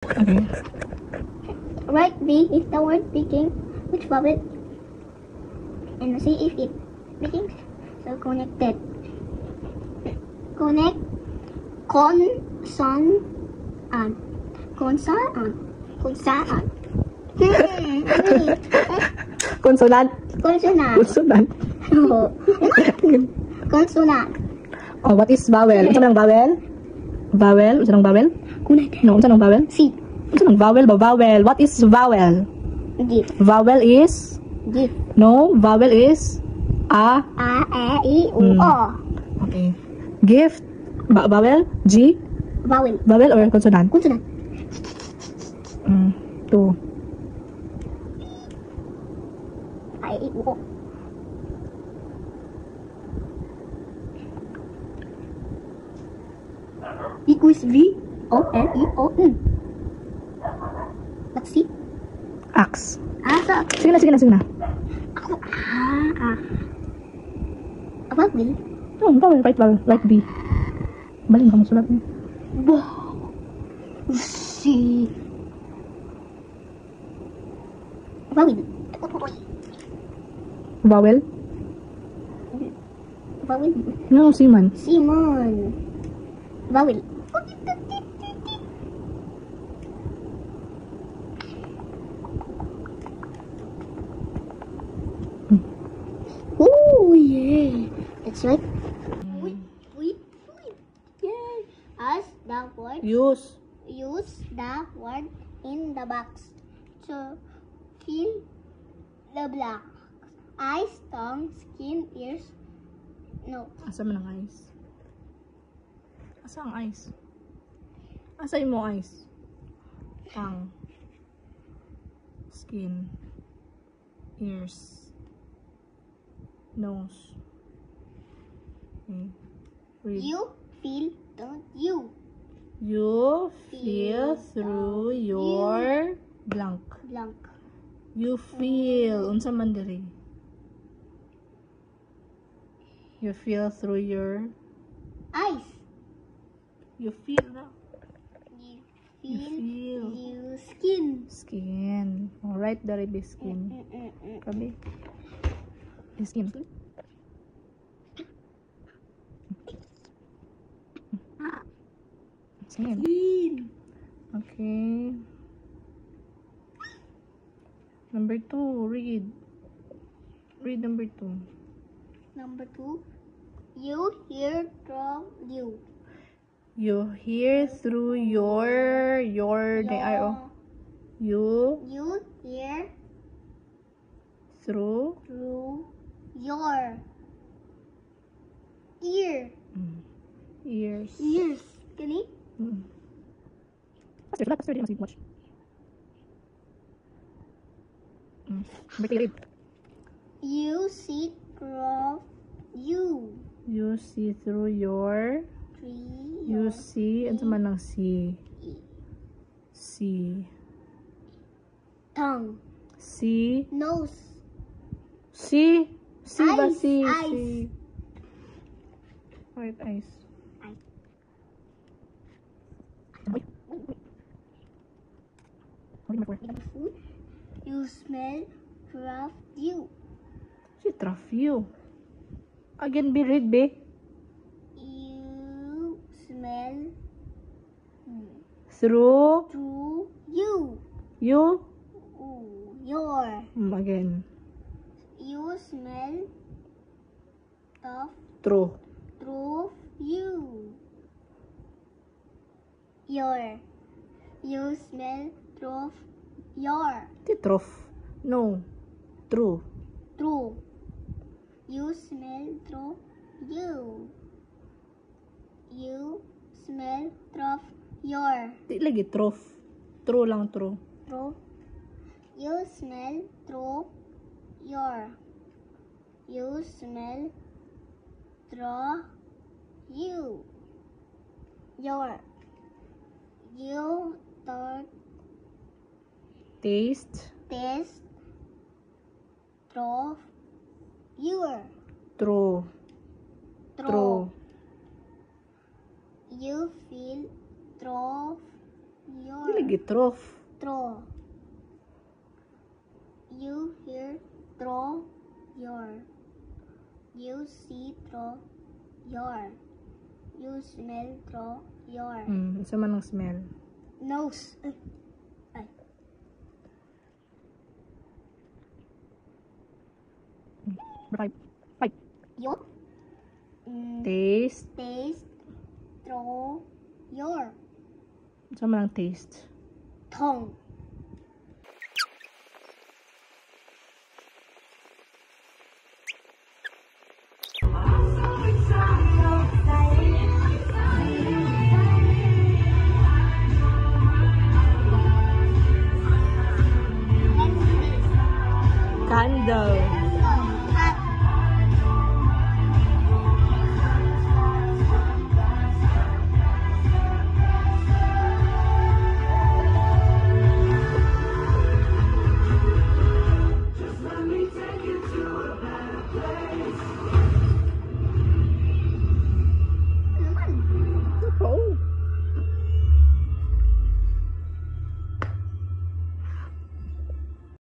Okay. Write B if the word begins which vowel and see if it begins. So connected. Connect consonant. Consonant. Consonant. Consonant. Consonant. Consonant. No. Consonant. Oh, what is vowel? Unsa nang vowel? Vowel? Unsa nang vowel? Connected. No, unsa nang vowel? C. Unsa nang vowel ba? Vowel. What is vowel? Give. Vowel is? Give. No, vowel is a. A, E, I, U, O. Okay. Gift. Vowel? G? Vowel. Vowel or consonant? Consonant. 2. I, E, U, O. Equals V, O, L, E, O, N. Let's see. Axe. Asa. Sige na. Ako, vowel. Oh, vowel. Right B. Balik kamu sulat ni. Wow. C. Vowel. Vowel? Vowel. No, Simon. Simon. Vowel. Oh yeah. That's right. Wait. Yay. As the word. Use. Use the word in the box to fill the blank. Eyes, tongue, skin, ears, nose. Asa man ang eyes? Asa ang eyes? Asa mo eyes? Tongue. Skin. Ears. Nose. Okay. Read. You feel, don't you? You feel through your blank. Blank. You feel. Unsa man diri? You feel through your. Eyes. You feel na. You You feel. feel. You skin. Skin. Alright, dari be skin. Kabi. Skin. Skin. Skin. Okay. Number 2, read. Read number 2. Number 2. You hear from you. You hear through your You You hear through through your ear. ears. Ears. Gani? Faster, di mas watch. Number 3, read. You see through you. You see through your. You Your see. Ano man ang see? See. tongue. See. Nose. See. See ba Eyes, see? eyes. See. Right, eyes. Eyes. Number 4. Food. You smell from you. Si traf you. Again, be read, be. You smell Through through you. you. Your. Again. You smell of True. through you. Your. You smell through your. Di trof. No. True. True. You smell through you. You smell through your. Di lagi trof. True lang true. Through. You smell through your. You smell through you. Your. You third Taste. taste through your. True. True. You feel through your. Dili gitrof. Throw. You hear throw your. You see throw your. You smell throw your. Isa man ang smell. Nose. Ay. Five. Five. Yo. Taste. Taste throw your. Isa man ang taste. Tongue.